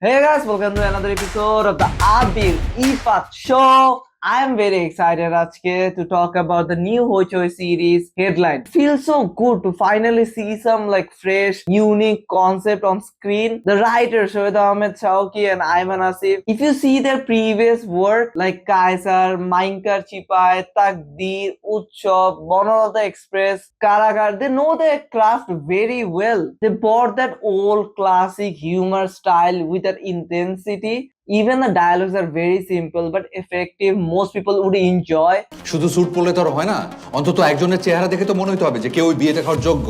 Hey guys, welcome to another episode of the Abir Ifat Show. I am very excited Ajke to talk about the new Hoichoi series headline. It feels so good to finally see some like fresh, unique concept on screen. The writers Shoaib Ahmed Chauki and Ayman Asif. If you see their previous work like Kaisar, Mainkar Chipai, Takdir, Utsav, Bonor of the Express, Karagar, they know their craft very well. They brought that old classic humor style with that intensity. Even the dialogues are very simple but effective. Most people would enjoy. শুধু sweet পরলে তো আর হয় না, অন্তত একজনের চেহারা দেখে তো মনে হতে হবে যে কেউ ওই বিয়েটা খাওয়ার যোগ্য।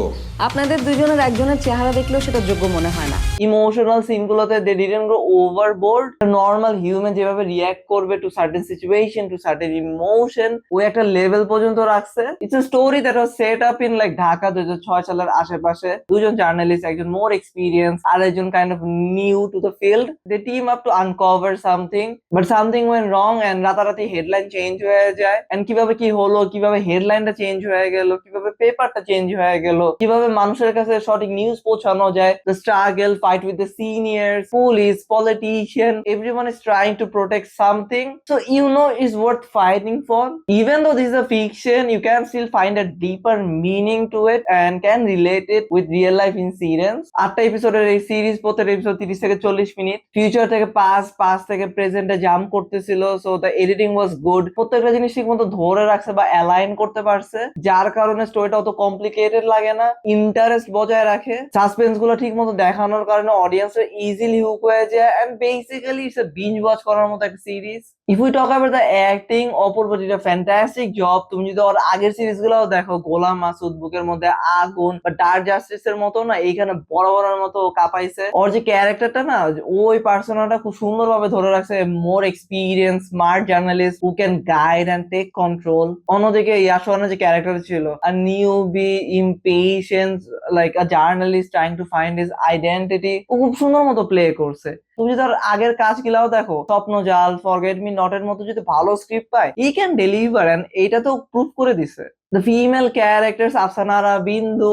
আপনাদের দুজনের একজনের চেহারা দেখলেও সেটা যোগ্য মনে হয় না। ইমোশনাল সিনগুলোতে they didn't go overboard. Normal human যেভাবে রিয়্যাক্ট করবে to certain situation to certain emotion ওই একটা লেভেল পর্যন্ত রাখছে। It's a story that was set up in like Dhaka 2006 সালের আশেপাশে। দুজন জার্নালিস্ট, একজন মোর এক্সপিরিয়েন্স আর একজন kind of new to the field. They team up to uncover something, but something went wrong and রাতারাতি হেডলাইন চেঞ্জ হয়ে যায়। এন্ড কিভাবে কি হলো, কিভাবে হেডলাইনটা চেঞ্জ হয়ে গেল, কিভাবে পেপারটা চেঞ্জ হয়ে গেল, কিভাবে মানুষের কাছে সঠিক নিউজ পৌঁছানো যায়। The struggle, fight with the seniors, police, politician, everyone is trying to protect something. So you know it's worth fighting for. Even though this is a fiction, you can still find a deeper meaning to it and can relate it with real life incidents. 8টা এপিসোডের এই series, প্রত্যেক episode 30 থেকে 40 minute. Future থেকে past থেকে প্রেজেন্টে jump করতেছিল। So the editing was good. প্রত্যেকটা জিনিস ঠিক মতো ধরে রাখছে বা অ্যালাইন করতে পারছে, যার কারণে স্টোরিটা অত কমপ্লিকেটেড লাগে না। ইন্টারেস্ট বজায় রাখে। সাসপেন্স গুলো ঠিক মতো দেখানোর কারণে অডিয়েন্সরা ইজিলি হুক হয়ে যায়। And basically it's a binge watch করার মতো একটা series. If we talk about the acting, Apurba did a fantastic job. তুমি যদি ওর আগের সিরিজ গুলো দেখো, গোলাম মাসুদ, বুকের মধ্যে আগুন বা ডার্ক জাস্টিস এর মতো না, এইখানে বড় বড়ের মতো কাঁপাইছে। ওর যে ক্যারেক্টারটা না, ওই পার্সোনাটা খুব সুন্দরভাবে ধরে রাখছে। More experience, smart journalist who can guide and take control. অন্যদিকে ইয়াশোয়ানের যে ক্যারেক্টার ছিল, a newbie, impatience, like a journalist trying to find his identity, ও খুব সুন্দর মতো প্লে করছে। তুমি যদি তার আগের কাজগুলাও দেখো, স্বপ্নজাল, ফরগেট মি নট এর মতো যদি ভালো স্ক্রিপ্ট পায়, ই ক্যান ডেলিভার। এন্ড এইটা তো প্রুভ করে দিছে। The female characters আফসানারা, বিন্দু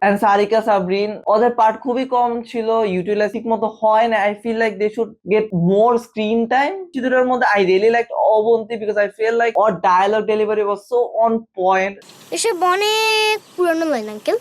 and সারিকা সাবরিন, ওদের পার্ট খুবই কম ছিল, ইউটিলাইজ ঠিক মতো হয় না। I feel like they should get more screen time. চিত্রের মধ্যে I really like Abanti because I feel like ওর dialogue delivery was so on point. এসব অনেক পুরনো লাইন আঙ্কেল,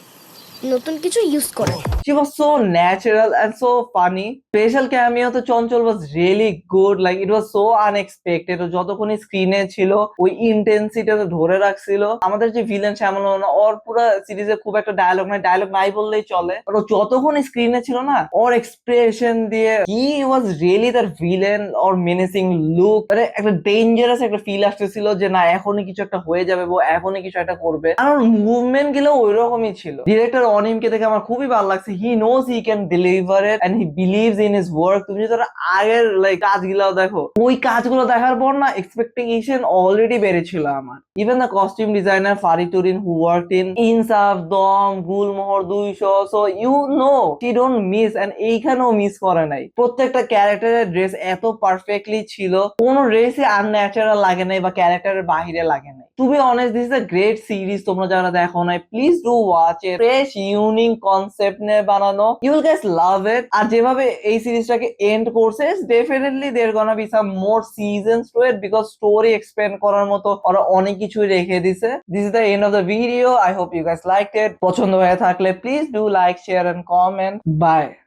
নতুন কিছু ইউজ করে। She was so natural and so funny. Special cameo তো চঞ্চল was really good. Like it was so unexpected. ও যতক্ষণ স্ক্রিনে ছিল ওই ইন্টেন্সিটি ধরে রাখছিল। আমাদের যে ভিলেন শ্যামল, ওর পুরো সিরিজে খুব একটা ডায়লগ নাই বললেই চলে। আর ও যতক্ষণ স্ক্রিনে ছিল না, ওর এক্সপ্রেশন দিয়ে he was really the villain. ওর মেনেসিং লুক, একটা ডেঞ্জারাস একটা ফিল আসতেছিল যে না, এখনই কিছু একটা হয়ে যাবে, ও এখনই কিছু একটা করবে। আর ওর মুভমেন্ট গুলো ওই রকমই ছিল। ডিরেক্টর অনিমকে দেখে আমার খুবই ভালো লাগছে। He knows he can deliver it and he believes in his work. তুমি যদি তোর আগের লাইক কাজগুলো দেখো, ওই কাজগুলো দেখার পর না এক্সপেকটেশন অলরেডি বেড়েছিল আমার। Even the costume designer Fari Turin who worked in Insaf, Dum, Gulmohar 200, so you know she don't miss. And এইখানেও মিস করে নাই। প্রত্যেকটা ক্যারেক্টারের ড্রেস এত পারফেক্টলি ছিল, কোনো ড্রেসই আনন্যাচারাল লাগে নাই বা ক্যারেক্টারের বাইরে লাগে নাই। To be honest, this is a great series. তোমরা যারা দেখো নাই, please do watch it. Fresh unique concept নিয়ে বানানো, you will guys love it. আর যেভাবে এই সিরিজটাকে এন্ড করছে, definitely there gonna be some more seasons to it because story expand করার মতো ওরা অনেক কিছুই রেখে দিছে। This is the end of the video. I hope you guys liked it. পছন্দ হয়ে থাকলে please do like, share and comment. By.